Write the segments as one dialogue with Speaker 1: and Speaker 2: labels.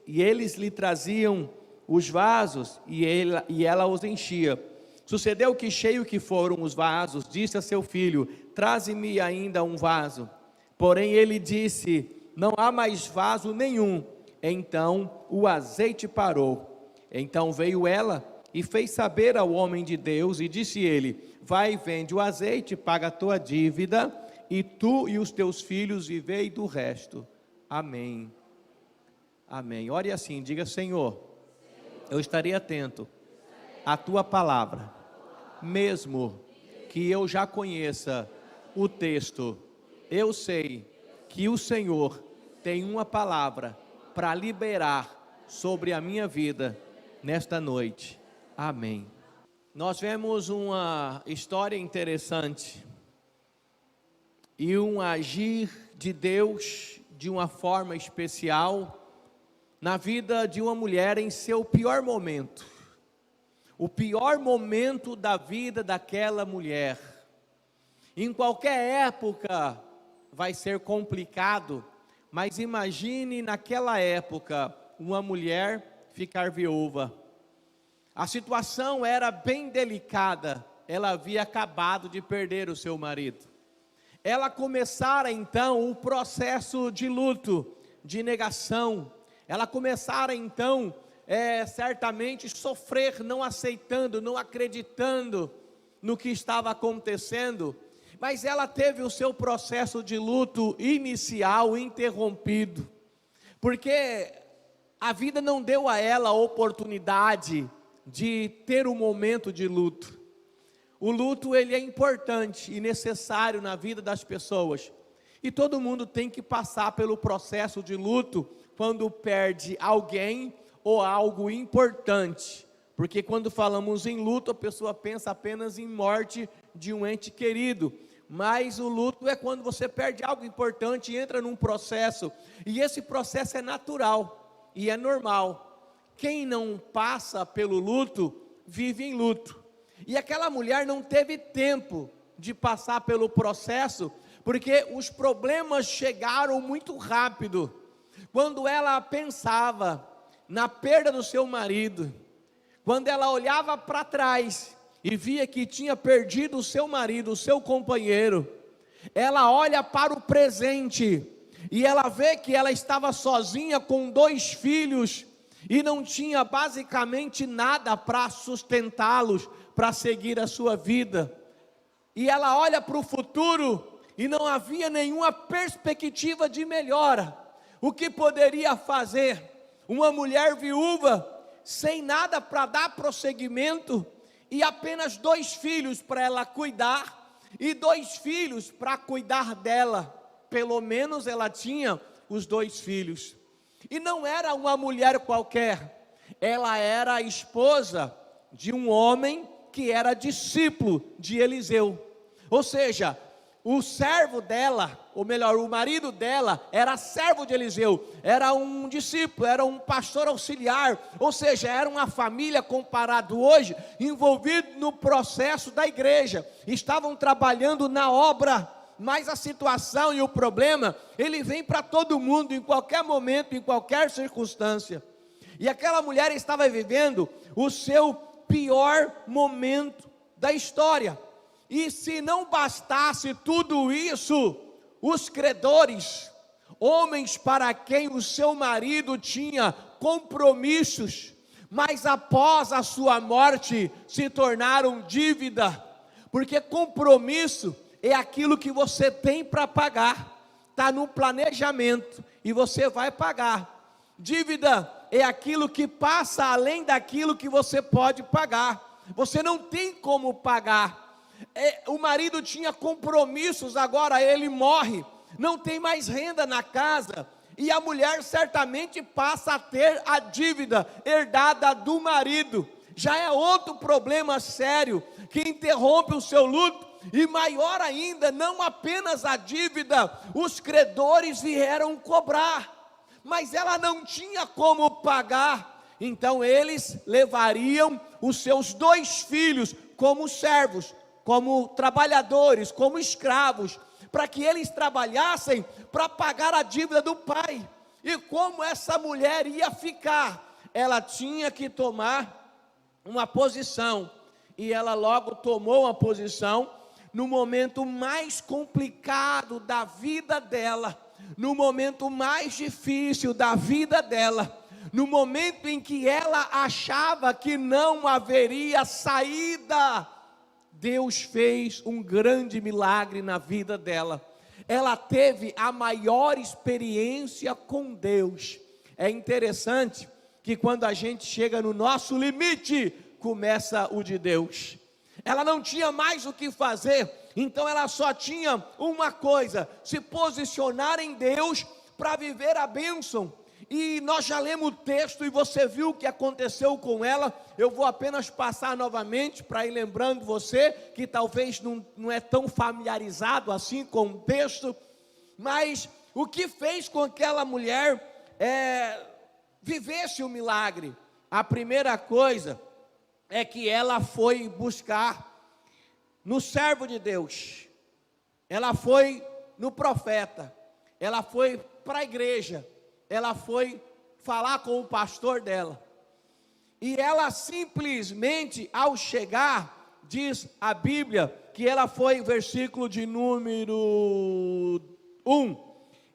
Speaker 1: e eles lhe traziam os vasos, e ela os enchia. Sucedeu que, cheio que foram os vasos, disse a seu filho: traze-me ainda um vaso. Porém ele disse: não há mais vaso nenhum. Então o azeite parou. Então veio ela e fez saber ao homem de Deus, e disse ele: vai, vende o azeite, paga a tua dívida, e tu e os teus filhos vivei do resto. Amém. Amém. Ore assim, diga: Senhor, eu estarei atento à tua palavra, mesmo que eu já conheça o texto. Eu sei que o Senhor tem uma palavra para liberar sobre a minha vida nesta noite. Amém. Nós vemos uma história interessante e um agir de Deus de uma forma especial na vida de uma mulher em seu pior momento. O pior momento da vida daquela mulher. Em qualquer época vai ser complicado, mas imagine naquela época uma mulher ficar viúva. A situação era bem delicada, ela havia acabado de perder o seu marido. Ela começara então o processo de luto, de negação. Ela começara então certamente sofrer, não aceitando, não acreditando no que estava acontecendo. Mas ela teve o seu processo de luto inicial interrompido, porque a vida não deu a ela a oportunidade de ter um momento de luto. O luto, ele é importante e necessário na vida das pessoas, e todo mundo tem que passar pelo processo de luto quando perde alguém ou algo importante, porque quando falamos em luto, a pessoa pensa apenas em morte de um ente querido, mas o luto é quando você perde algo importante e entra num processo, e esse processo é natural e é normal. Quem não passa pelo luto, vive em luto. E aquela mulher não teve tempo de passar pelo processo, porque os problemas chegaram muito rápido. Quando ela pensava na perda do seu marido, quando ela olhava para trás e via que tinha perdido o seu marido, o seu companheiro, ela olha para o presente e ela vê que ela estava sozinha com 2 filhos e não tinha basicamente nada para sustentá-los, para seguir a sua vida. E ela olha para o futuro e não havia nenhuma perspectiva de melhora. O que poderia fazer? Uma mulher viúva, sem nada para dar prosseguimento, e apenas 2 filhos para ela cuidar, e 2 filhos para cuidar dela. Pelo menos ela tinha os 2 filhos. E não era uma mulher qualquer, ela era a esposa de um homem que era discípulo de Eliseu. Ou seja, o servo dela, ou melhor, o marido dela, era servo de Eliseu, era um discípulo, era um pastor auxiliar, ou seja, era uma família, comparado hoje, envolvido no processo da igreja, estavam trabalhando na obra. Mas a situação e o problema, ele vem para todo mundo, em qualquer momento, em qualquer circunstância. E aquela mulher estava vivendo o seu pior momento da história. E se não bastasse tudo isso, os credores, homens para quem o seu marido tinha compromissos, mas após a sua morte se tornaram dívida, porque compromisso é aquilo que você tem para pagar, está no planejamento e você vai pagar. Dívida é aquilo que passa além daquilo que você pode pagar, você não tem como pagar. O marido tinha compromissos, agora ele morre, não tem mais renda na casa, e a mulher certamente passa a ter a dívida herdada do marido. Já é outro problema sério que interrompe o seu luto. E maior ainda, não apenas a dívida, os credores vieram cobrar, mas ela não tinha como pagar. Então eles levariam os seus 2 filhos como servos, como trabalhadores, como escravos, para que eles trabalhassem para pagar a dívida do pai. E como essa mulher ia ficar? Ela tinha que tomar uma posição, e ela logo tomou uma posição no momento mais complicado da vida dela, no momento mais difícil da vida dela, no momento em que ela achava que não haveria saída. Deus fez um grande milagre na vida dela. Ela teve a maior experiência com Deus. É interessante que quando a gente chega no nosso limite, começa o de Deus. Ela não tinha mais o que fazer, então ela só tinha uma coisa: se posicionar em Deus para viver a bênção. E nós já lemos o texto e você viu o que aconteceu com ela. Eu vou apenas passar novamente para ir lembrando você, que talvez não é tão familiarizado assim com o texto. Mas o que fez com que aquela mulher vivesse o milagre? A primeira coisa é que ela foi buscar no servo de Deus, ela foi no profeta, ela foi para a igreja, ela foi falar com o pastor dela, e ela simplesmente, ao chegar, diz a Bíblia, que ela foi, versículo de número 1,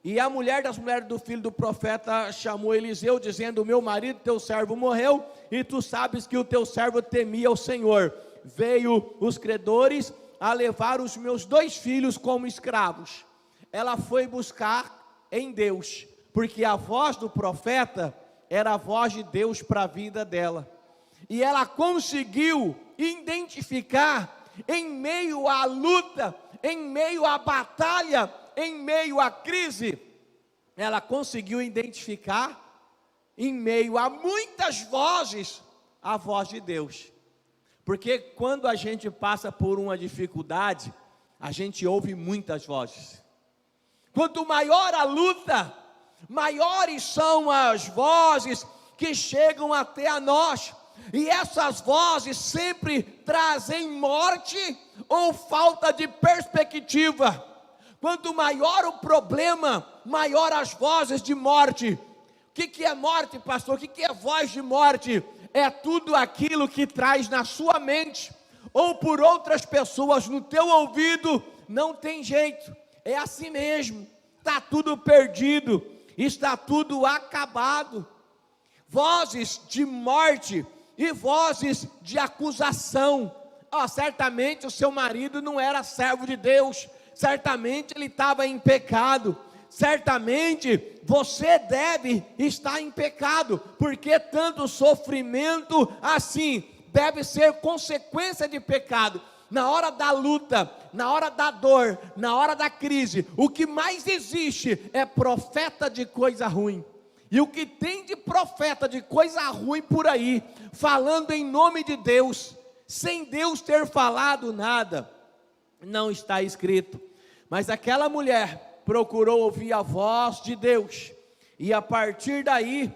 Speaker 1: e a mulher das mulheres do filho do profeta chamou Eliseu, dizendo: meu marido, teu servo, morreu, e tu sabes que o teu servo temia o Senhor. Veio os credores a levar os meus 2 filhos como escravos. Ela foi buscar em Deus, porque a voz do profeta era a voz de Deus para a vida dela, e ela conseguiu identificar, em meio à luta, em meio à batalha, em meio à crise, ela conseguiu identificar, em meio a muitas vozes, a voz de Deus. Porque quando a gente passa por uma dificuldade, a gente ouve muitas vozes. Quanto maior a luta, maiores são as vozes que chegam até a nós, e essas vozes sempre trazem morte ou falta de perspectiva. Quanto maior o problema, maior as vozes de morte. O que é morte, pastor? O que é voz de morte? É tudo aquilo que traz na sua mente, ou por outras pessoas no teu ouvido. Não tem jeito, é assim mesmo, está tudo perdido, está tudo acabado. Vozes de morte e vozes de acusação. Certamente o seu marido não era servo de Deus, certamente ele estava em pecado, certamente você deve estar em pecado, porque tanto sofrimento assim deve ser consequência de pecado. Na hora da luta, na hora da dor, na hora da crise, o que mais existe é profeta de coisa ruim. E o que tem de profeta de coisa ruim por aí, falando em nome de Deus, sem Deus ter falado nada, não está escrito. Mas aquela mulher procurou ouvir a voz de Deus, e a partir daí,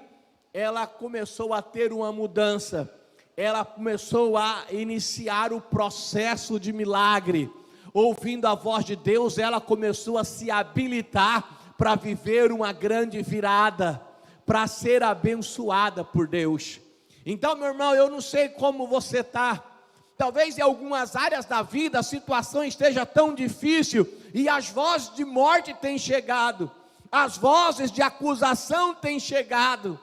Speaker 1: ela começou a ter uma mudança, ela começou a iniciar o processo de milagre. Ouvindo a voz de Deus, ela começou a se habilitar para viver uma grande virada, para ser abençoada por Deus. Então, meu irmão, eu não sei como você está. Talvez em algumas áreas da vida a situação esteja tão difícil, e as vozes de morte têm chegado, as vozes de acusação têm chegado,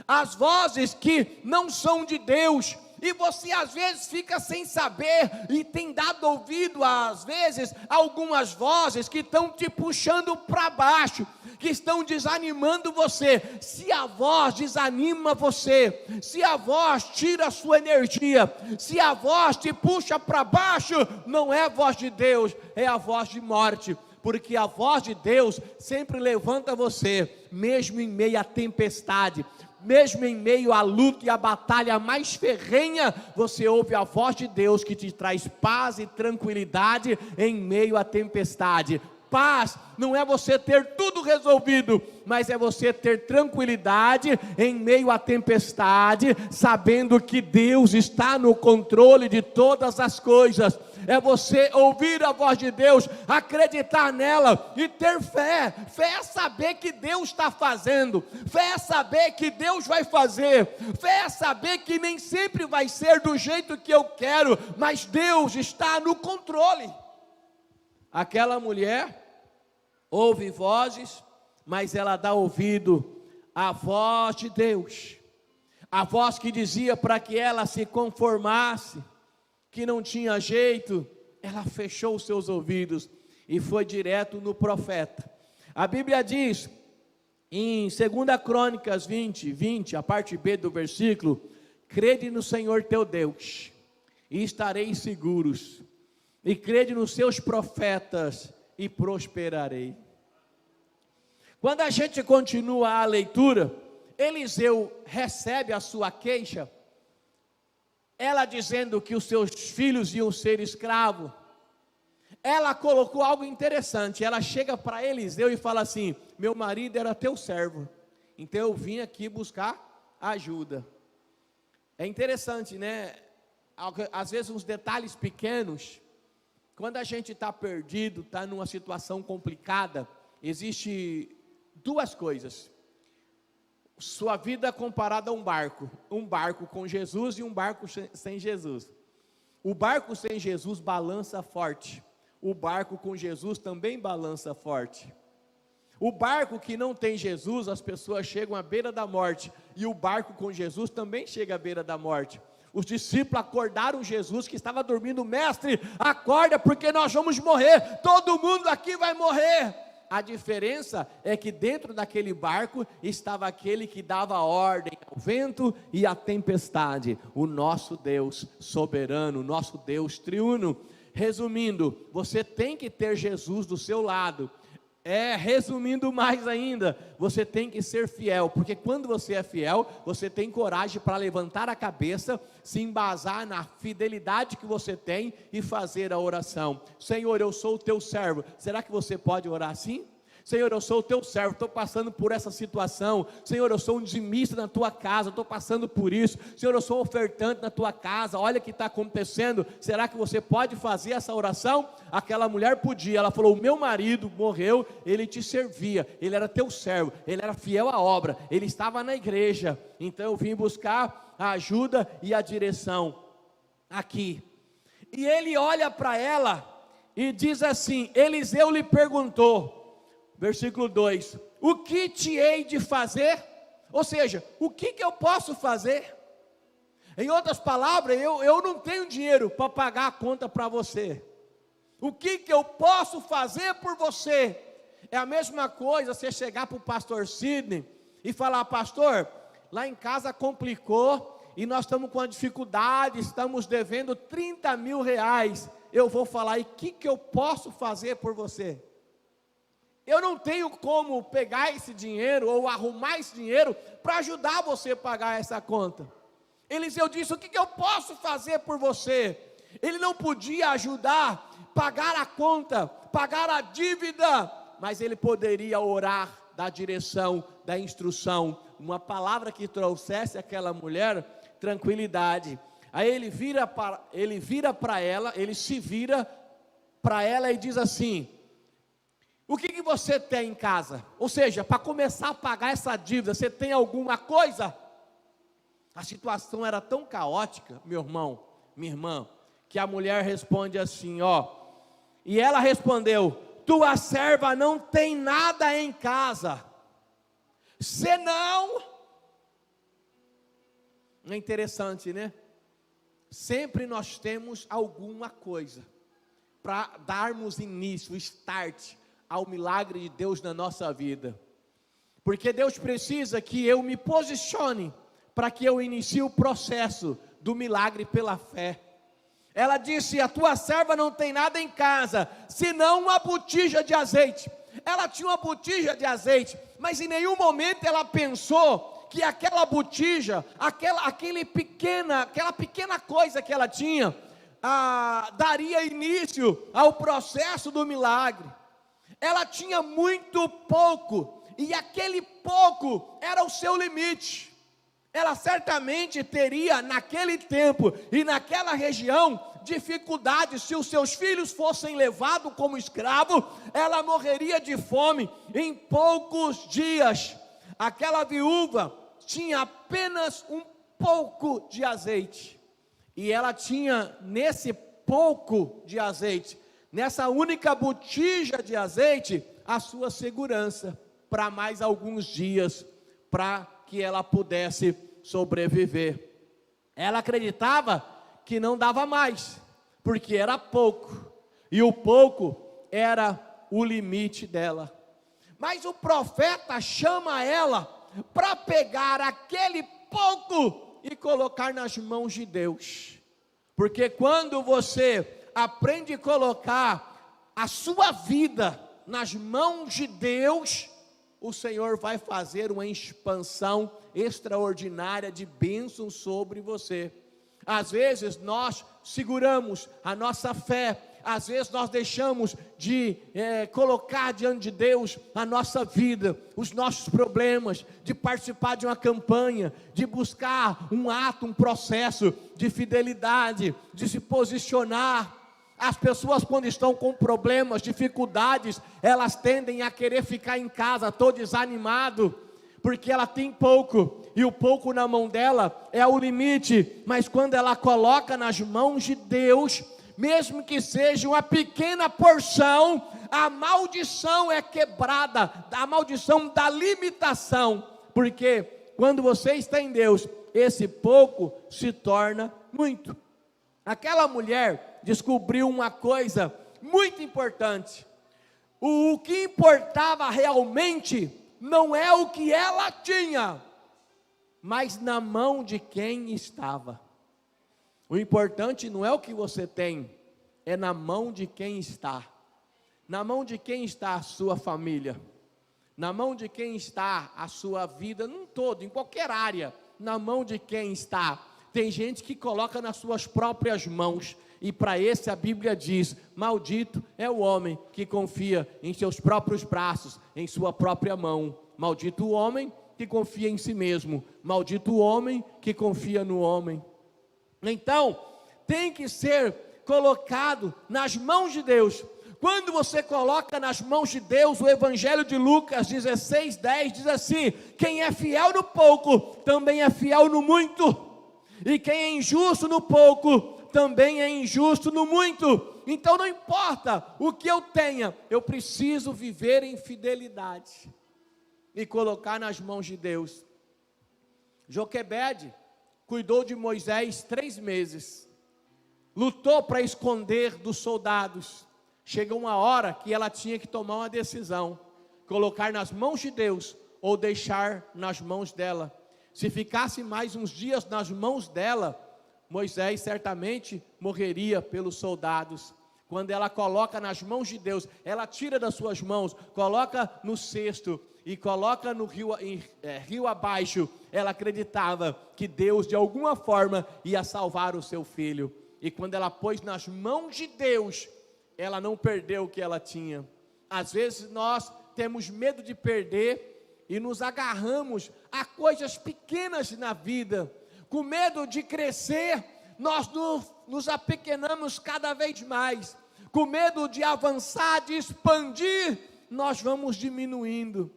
Speaker 1: as vozes que não são de Deus, e você às vezes fica sem saber, e tem dado ouvido às vezes algumas vozes que estão te puxando para baixo, que estão desanimando você. Se a voz desanima você, se a voz tira a sua energia, se a voz te puxa para baixo, não é a voz de Deus, é a voz de morte. Porque a voz de Deus sempre levanta você, mesmo em meio à tempestade, mesmo em meio à luta e à batalha mais ferrenha, você ouve a voz de Deus que te traz paz e tranquilidade em meio à tempestade. Paz não é você ter tudo resolvido, mas é você ter tranquilidade em meio à tempestade, sabendo que Deus está no controle de todas as coisas. É você ouvir a voz de Deus, acreditar nela e ter fé. Fé é saber que Deus está fazendo, fé é saber que Deus vai fazer, fé é saber que nem sempre vai ser do jeito que eu quero, mas Deus está no controle. Aquela mulher ouve vozes, mas ela dá ouvido à voz de Deus, a voz que dizia para que ela se conformasse, que não tinha jeito. Ela fechou os seus ouvidos e foi direto no profeta. A Bíblia diz, em 2 Crônicas 20, a parte B do versículo: crede no Senhor teu Deus, e estareis seguros, e crede nos seus profetas, e prosperarei. Quando a gente continua a leitura, Eliseu recebe a sua queixa, ela dizendo que os seus filhos iam ser escravos. Ela colocou algo interessante. Ela chega para Eliseu e fala assim: meu marido era teu servo, então eu vim aqui buscar ajuda. É interessante, né? Às vezes uns detalhes pequenos, quando a gente está perdido, está numa situação complicada, existe duas coisas: sua vida comparada a um barco com Jesus e um barco sem Jesus. O barco sem Jesus balança forte, o barco com Jesus também balança forte. O barco que não tem Jesus, as pessoas chegam à beira da morte, e o barco com Jesus também chega à beira da morte. Os discípulos acordaram Jesus que estava dormindo: mestre, acorda, porque nós vamos morrer, todo mundo aqui vai morrer. A diferença é que dentro daquele barco estava aquele que dava ordem ao vento e à tempestade, o nosso Deus soberano, o nosso Deus triuno. Resumindo, você tem que ter Jesus do seu lado. Resumindo mais ainda, você tem que ser fiel, porque quando você é fiel, você tem coragem para levantar a cabeça, se embasar na fidelidade que você tem e fazer a oração. Senhor, eu sou o teu servo. Será que você pode orar assim? Senhor, eu sou o teu servo, estou passando por essa situação. Senhor, eu sou um dizimista na tua casa, estou passando por isso. Senhor, eu sou um ofertante na tua casa, olha o que está acontecendo. Será que você pode fazer essa oração? Aquela mulher podia. Ela falou: o meu marido morreu, ele te servia, ele era teu servo, ele era fiel à obra, ele estava na igreja, então eu vim buscar a ajuda e a direção aqui. E ele olha para ela e diz assim: Eliseu lhe perguntou, versículo 2: o que te hei de fazer? Ou seja, o que eu posso fazer? Em outras palavras, eu não tenho dinheiro para pagar a conta para você. O que eu posso fazer por você? É a mesma coisa você chegar para o pastor Sidney e falar: pastor, lá em casa complicou e nós estamos com uma dificuldade, estamos devendo 30 mil reais. Eu vou falar: e o que eu posso fazer por você? Eu não tenho como pegar esse dinheiro ou arrumar esse dinheiro para ajudar você a pagar essa conta. Eliseu disse: o que eu posso fazer por você? Ele não podia ajudar, pagar a conta, pagar a dívida, mas ele poderia orar, dar direção, dar instrução, uma palavra que trouxesse àquela mulher tranquilidade. Aí ele se vira para ela e diz assim: o que você tem em casa? Ou seja, para começar a pagar essa dívida, você tem alguma coisa? A situação era tão caótica, meu irmão, minha irmã, que a mulher responde assim, e ela respondeu: tua serva não tem nada em casa, senão... É interessante, né? Sempre nós temos alguma coisa para darmos início, start ao milagre de Deus na nossa vida, porque Deus precisa que eu me posicione para que eu inicie o processo do milagre pela fé. Ela disse: a tua serva não tem nada em casa, senão uma botija de azeite. Ela tinha uma botija de azeite, mas em nenhum momento ela pensou que aquela botija, aquela pequena coisa que ela tinha, daria início ao processo do milagre. Ela tinha muito pouco, e aquele pouco era o seu limite. Ela certamente teria naquele tempo e naquela região dificuldades. Se os seus filhos fossem levados como escravo, ela morreria de fome em poucos dias. Aquela viúva tinha apenas um pouco de azeite, e ela tinha nesse pouco de azeite, nessa única botija de azeite, a sua segurança para mais alguns dias, para que ela pudesse sobreviver. Ela acreditava que não dava mais, porque era pouco, e o pouco era o limite dela. Mas o profeta chama ela para pegar aquele pouco e colocar nas mãos de Deus, porque quando você aprende a colocar a sua vida nas mãos de Deus, o Senhor vai fazer uma expansão extraordinária de bênçãos sobre você. Às vezes nós seguramos a nossa fé, às vezes nós deixamos de colocar diante de Deus a nossa vida, os nossos problemas, de participar de uma campanha, de buscar um ato, um processo de fidelidade, de se posicionar. As pessoas, quando estão com problemas, dificuldades, elas tendem a querer ficar em casa, estou desanimado, porque ela tem pouco, e o pouco na mão dela é o limite. Mas quando ela coloca nas mãos de Deus, mesmo que seja uma pequena porção, a maldição é quebrada, a maldição da limitação, porque quando você está em Deus, esse pouco se torna muito. Aquela mulher descobriu uma coisa muito importante: o que importava realmente não é o que ela tinha, mas na mão de quem estava. O importante não é o que você tem, é na mão de quem está. Na mão de quem está a sua família, na mão de quem está a sua vida num todo, em qualquer área, na mão de quem está. Tem gente que coloca nas suas próprias mãos, e para esse a Bíblia diz: maldito é o homem que confia em seus próprios braços, em sua própria mão. Maldito o homem que confia em si mesmo, maldito o homem que confia no homem. Então, tem que ser colocado nas mãos de Deus. Quando você coloca nas mãos de Deus, o Evangelho de Lucas 16:10 diz assim: quem é fiel no pouco, também é fiel no muito, e quem é injusto no pouco, também é injusto no muito. Então não importa o que eu tenha, eu preciso viver em fidelidade e colocar nas mãos de Deus. Joquebede cuidou de Moisés 3 meses, lutou para esconder dos soldados. Chegou uma hora que ela tinha que tomar uma decisão: colocar nas mãos de Deus ou deixar nas mãos dela. Se ficasse mais uns dias nas mãos dela, Moisés certamente morreria pelos soldados. Quando ela coloca nas mãos de Deus, ela tira das suas mãos, coloca no cesto e coloca no rio abaixo. Ela acreditava que Deus de alguma forma ia salvar o seu filho. E quando ela pôs nas mãos de Deus, ela não perdeu o que ela tinha. Às vezes nós temos medo de perder e nos agarramos a coisas pequenas na vida. Com medo de crescer, nós nos apequenamos cada vez mais. Com medo de avançar, de expandir, nós vamos diminuindo.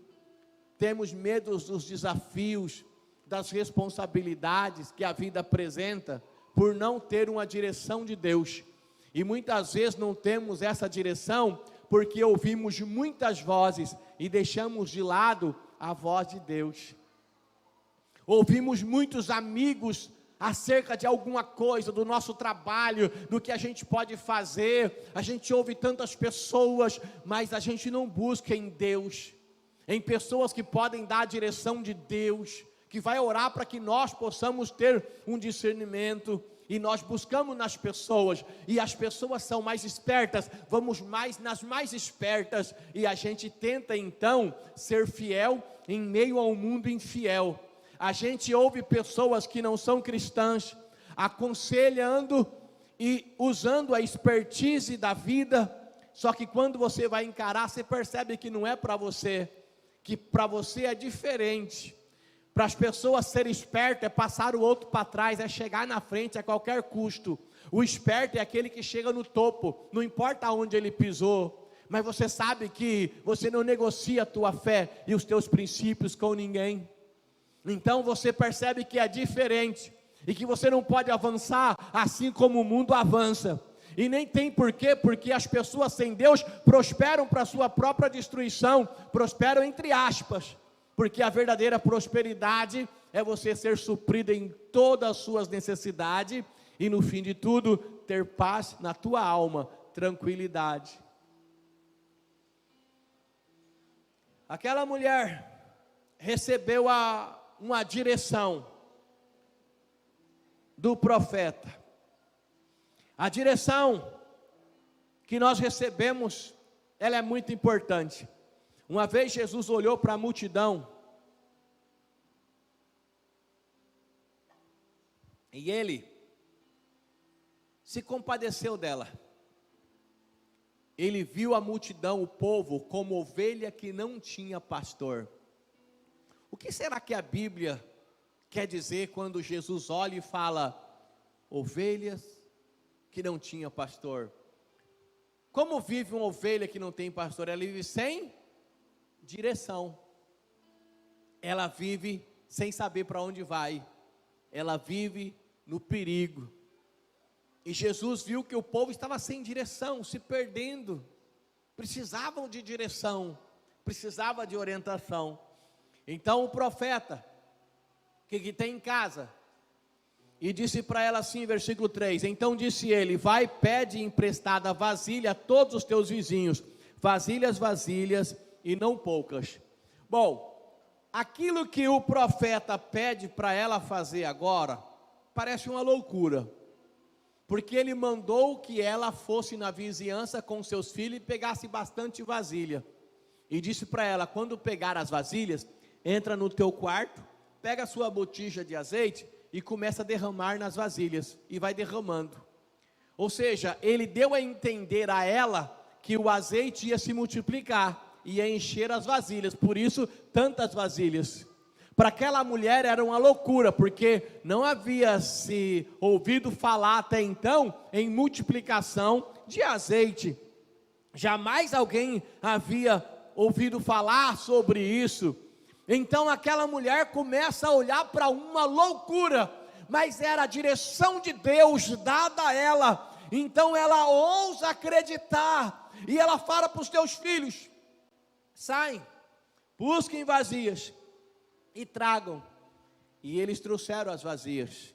Speaker 1: Temos medo dos desafios, das responsabilidades que a vida apresenta, por não ter uma direção de Deus. E muitas vezes não temos essa direção, porque ouvimos muitas vozes e deixamos de lado a voz de Deus. Ouvimos muitos amigos acerca de alguma coisa, do nosso trabalho, do que a gente pode fazer. A gente ouve tantas pessoas, mas a gente não busca em Deus, em pessoas que podem dar a direção de Deus, que vai orar para que nós possamos ter um discernimento. E nós buscamos nas pessoas, e as pessoas são mais espertas, vamos mais nas mais espertas, e a gente tenta então ser fiel em meio a um mundo infiel. A gente ouve pessoas que não são cristãs, aconselhando e usando a expertise da vida, só que quando você vai encarar, você percebe que não é para você, que para você é diferente. Para as pessoas serem espertas é passar o outro para trás, é chegar na frente a qualquer custo. O esperto é aquele que chega no topo, não importa onde ele pisou, mas você sabe que você não negocia a tua fé e os teus princípios com ninguém. Então você percebe que é diferente e que você não pode avançar assim como o mundo avança. E nem tem porquê, porque as pessoas sem Deus prosperam para a sua própria destruição, prosperam entre aspas. Porque a verdadeira prosperidade é você ser suprido em todas as suas necessidades e no fim de tudo, ter paz na tua alma, tranquilidade. Aquela mulher recebeu uma direção do profeta. A direção que nós recebemos, ela é muito importante. Uma vez Jesus olhou para a multidão e ele se compadeceu dela. Ele viu a multidão, o povo, como ovelha que não tinha pastor. O que será que a Bíblia quer dizer quando Jesus olha e fala, ovelhas que não tinha pastor? Como vive uma ovelha que não tem pastor? Ela vive sem direção. Ela vive sem saber para onde vai. Ela vive no perigo. E Jesus viu que o povo estava sem direção, se perdendo. Precisavam de direção, precisava de orientação. Então o profeta, que tem em casa, e disse para ela assim, versículo 3, então disse ele, vai, pede emprestada vasilha a todos os teus vizinhos, vasilhas e não poucas. Bom, aquilo que o profeta pede para ela fazer agora, parece uma loucura, porque ele mandou que ela fosse na vizinhança com seus filhos e pegasse bastante vasilha, e disse para ela, quando pegar as vasilhas, entra no teu quarto, pega a sua botija de azeite, e começa a derramar nas vasilhas, e vai derramando. Ou seja, ele deu a entender a ela, que o azeite ia se multiplicar, ia encher as vasilhas, por isso, tantas vasilhas. Para aquela mulher era uma loucura, porque não havia se ouvido falar até então, em multiplicação de azeite. Jamais alguém havia ouvido falar sobre isso. Então aquela mulher começa a olhar para uma loucura, mas era a direção de Deus dada a ela, então ela ousa acreditar, e ela fala para os teus filhos, saem, busquem vazias, e tragam, e eles trouxeram as vazias,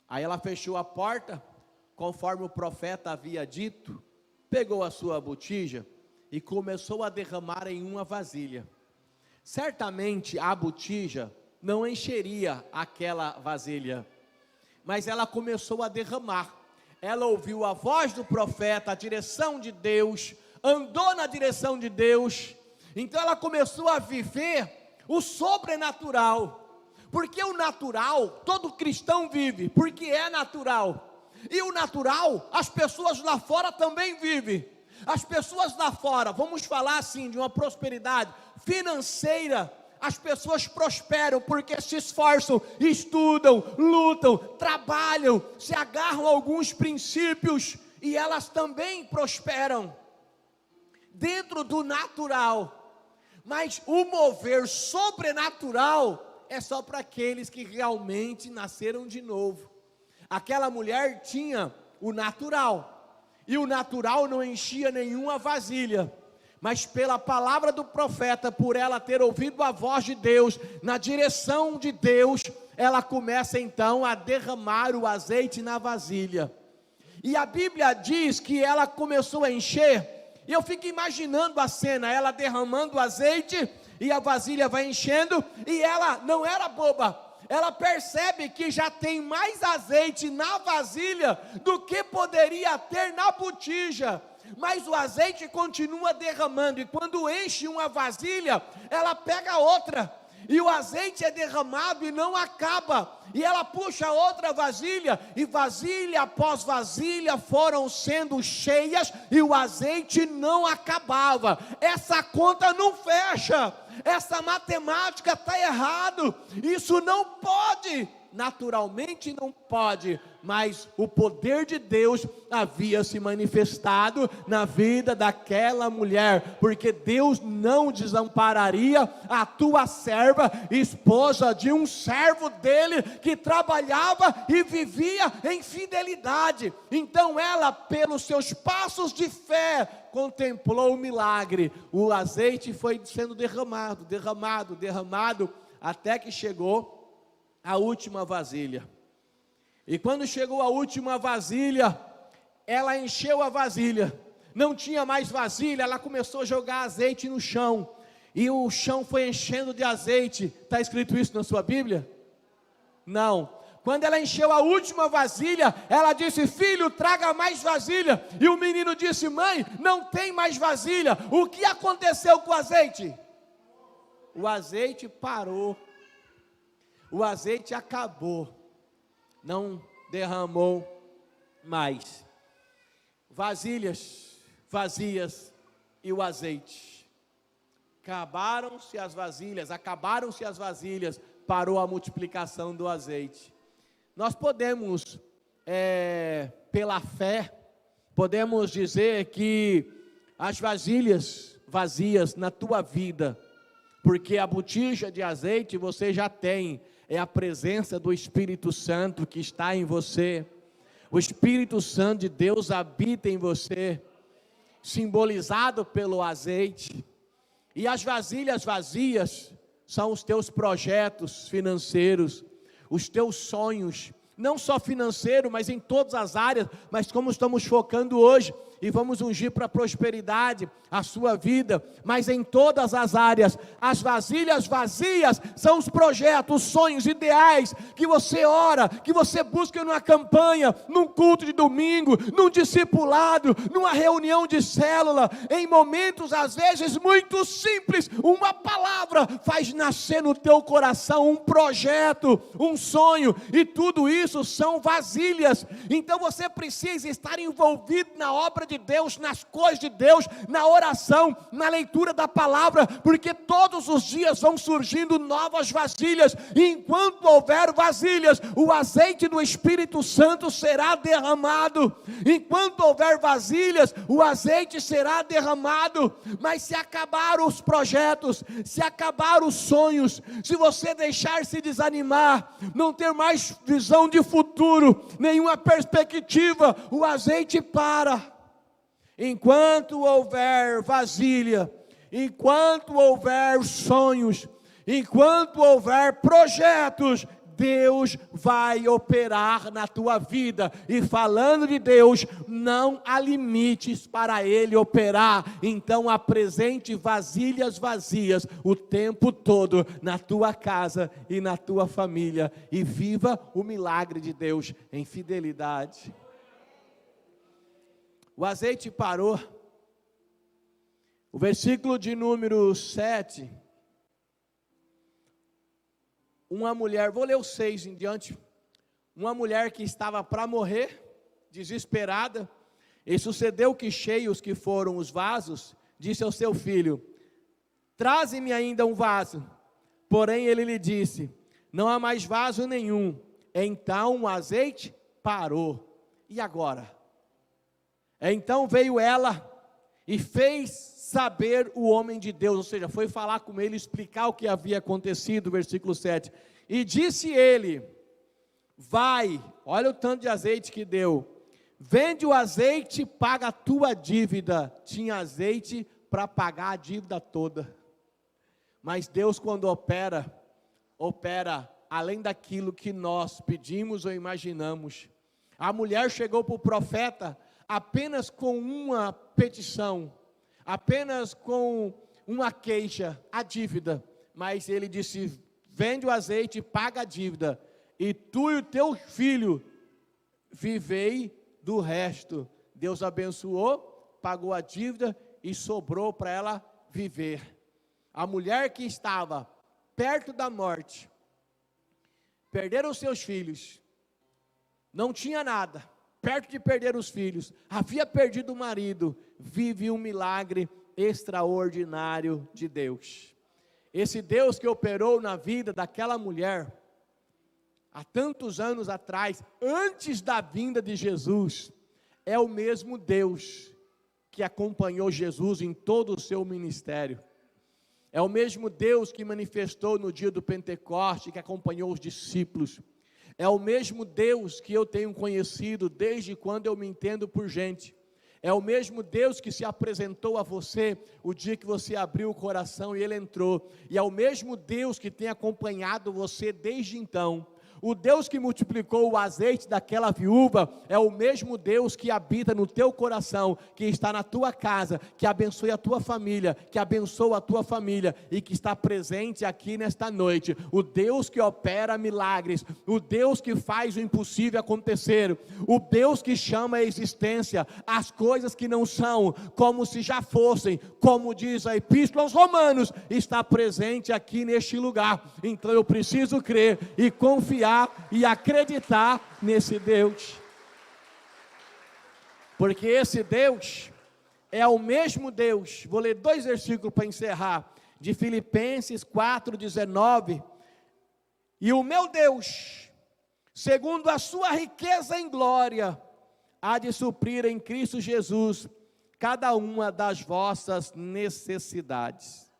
Speaker 1: aí ela fechou a porta, conforme o profeta havia dito, pegou a sua botija, e começou a derramar em uma vasilha. Certamente a botija não encheria aquela vasilha, mas ela começou a derramar. Ela ouviu a voz do profeta, a direção de Deus, andou na direção de Deus, então ela começou a viver o sobrenatural, porque o natural, todo cristão vive, porque é natural, e o natural, as pessoas lá fora também vivem. As pessoas lá fora, vamos falar assim, de uma prosperidade financeira, as pessoas prosperam porque se esforçam, estudam, lutam, trabalham, se agarram a alguns princípios, e elas também prosperam, dentro do natural, mas o mover sobrenatural, é só para aqueles que realmente nasceram de novo. Aquela mulher tinha o natural, e o natural não enchia nenhuma vasilha, mas pela palavra do profeta, por ela ter ouvido a voz de Deus, na direção de Deus, ela começa então a derramar o azeite na vasilha, e a Bíblia diz que ela começou a encher, e eu fico imaginando a cena, ela derramando o azeite, e a vasilha vai enchendo, e ela não era boba, ela percebe que já tem mais azeite na vasilha do que poderia ter na botija, mas o azeite continua derramando, e quando enche uma vasilha, ela pega outra,
Speaker 2: e o azeite é derramado e não acaba, e ela puxa outra vasilha, e vasilha após vasilha foram sendo cheias, e o azeite não acabava. Essa conta não fecha, essa matemática está errado, isso não pode, naturalmente não pode, mas o poder de Deus havia se manifestado na vida daquela mulher, porque Deus não desampararia a tua serva, esposa de um servo dele, que trabalhava e vivia em fidelidade. Então ela, pelos seus passos de fé, contemplou o milagre. O azeite foi sendo derramado, até que chegou a última vasilha. E quando chegou a última vasilha, ela encheu a vasilha, não tinha mais vasilha, ela começou a jogar azeite no chão, e o chão foi enchendo de azeite. Está escrito isso na sua Bíblia? Não. Quando ela encheu a última vasilha, ela disse: filho, traga mais vasilha. E o menino disse: mãe, não tem mais vasilha. O que aconteceu com o azeite? O azeite parou, o azeite acabou, não derramou mais. Vasilhas vazias e o azeite. Acabaram-se as vasilhas, parou a multiplicação do azeite. Nós podemos, pela fé, podemos dizer que as vasilhas vazias na tua vida, porque a botija de azeite você já tem, é a presença do Espírito Santo que está em você. O Espírito Santo de Deus habita em você, simbolizado pelo azeite. E as vasilhas vazias são os teus projetos financeiros, os teus sonhos, não só financeiro, mas em todas as áreas. Mas como estamos focando hoje, e vamos ungir para a prosperidade a sua vida, mas em todas as áreas, as vasilhas vazias são os projetos, os sonhos, ideais, que você ora, que você busca numa campanha, num culto de domingo, num discipulado, numa reunião de célula, em momentos às vezes muito simples, uma palavra faz nascer no teu coração um projeto, um sonho, e tudo isso são vasilhas. Então você precisa estar envolvido na obra de Deus, nas coisas de Deus, na oração, na leitura da palavra, porque todos os dias vão surgindo novas vasilhas, e enquanto houver vasilhas, o azeite do Espírito Santo será derramado. Enquanto houver vasilhas, o azeite será derramado. Mas se acabar os projetos, se acabar os sonhos, se você deixar se desanimar, não ter mais visão de futuro, nenhuma perspectiva, o azeite para. Enquanto houver vasilha, enquanto houver sonhos, enquanto houver projetos, Deus vai operar na tua vida. E falando de Deus, não há limites para Ele operar. Então apresente vasilhas vazias o tempo todo na tua casa e na tua família, e viva o milagre de Deus em fidelidade. O azeite parou. O versículo de número 7. Uma mulher, vou ler o 6 em diante. Uma mulher que estava para morrer, desesperada, e sucedeu que, cheios que foram os vasos, disse ao seu filho: traze-me ainda um vaso. Porém ele lhe disse: não há mais vaso nenhum. Então o azeite parou. E agora? Então veio ela e fez saber o homem de Deus, ou seja, foi falar com ele, explicar o que havia acontecido, versículo 7. E disse ele: vai, olha o tanto de azeite que deu, vende o azeite, paga a tua dívida. Tinha azeite para pagar a dívida toda. Mas Deus, quando opera além daquilo que nós pedimos ou imaginamos. A mulher chegou para o profeta apenas com uma petição, apenas com uma queixa, a dívida. Mas ele disse: vende o azeite, paga a dívida, e tu e o teu filho vivei do resto. Deus abençoou, pagou a dívida e sobrou para ela viver. A mulher que estava perto da morte, perderam seus filhos, não tinha nada, perto de perder os filhos, havia perdido o marido, vive um milagre extraordinário de Deus. Esse Deus que operou na vida daquela mulher, há tantos anos atrás, antes da vinda de Jesus, é o mesmo Deus que acompanhou Jesus em todo o seu ministério. É o mesmo Deus que manifestou no dia do Pentecoste, que acompanhou os discípulos. É o mesmo Deus que eu tenho conhecido desde quando eu me entendo por gente. É o mesmo Deus que se apresentou a você o dia que você abriu o coração e Ele entrou. E é o mesmo Deus que tem acompanhado você desde então. O Deus que multiplicou o azeite daquela viúva é o mesmo Deus que habita no teu coração, que está na tua casa, que abençoe a tua família, que abençoa a tua família e que está presente aqui nesta noite. O Deus que opera milagres, o Deus que faz o impossível acontecer, o Deus que chama à existência as coisas que não são, como se já fossem, como diz a Epístola aos Romanos, está presente aqui neste lugar. Então eu preciso crer e confiar e acreditar nesse Deus, porque esse Deus é o mesmo Deus. Vou ler 2 versículos para encerrar, de Filipenses 4:19, e o meu Deus, segundo a sua riqueza em glória, há de suprir em Cristo Jesus cada uma das vossas necessidades.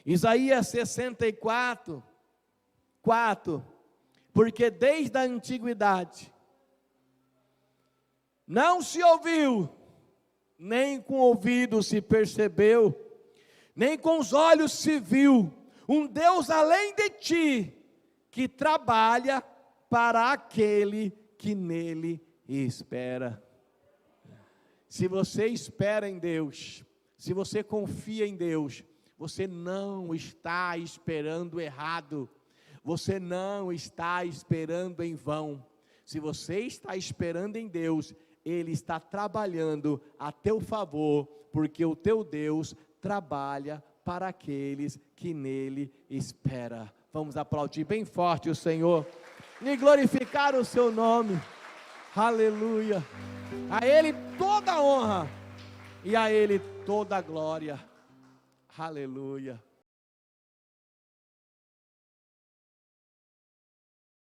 Speaker 2: Isaías 64:4, porque desde a antiguidade não se ouviu, nem com o ouvido se percebeu, nem com os olhos se viu, um Deus além de ti, que trabalha para aquele que nele espera. Se você espera em Deus, se você confia em Deus, você não está esperando errado. Você não está esperando em vão. Se você está esperando em Deus, Ele está trabalhando a teu favor, porque o teu Deus trabalha para aqueles que nele esperam. Vamos aplaudir bem forte o Senhor e glorificar o seu nome. Aleluia. A Ele toda a honra e a Ele toda a glória. Aleluia.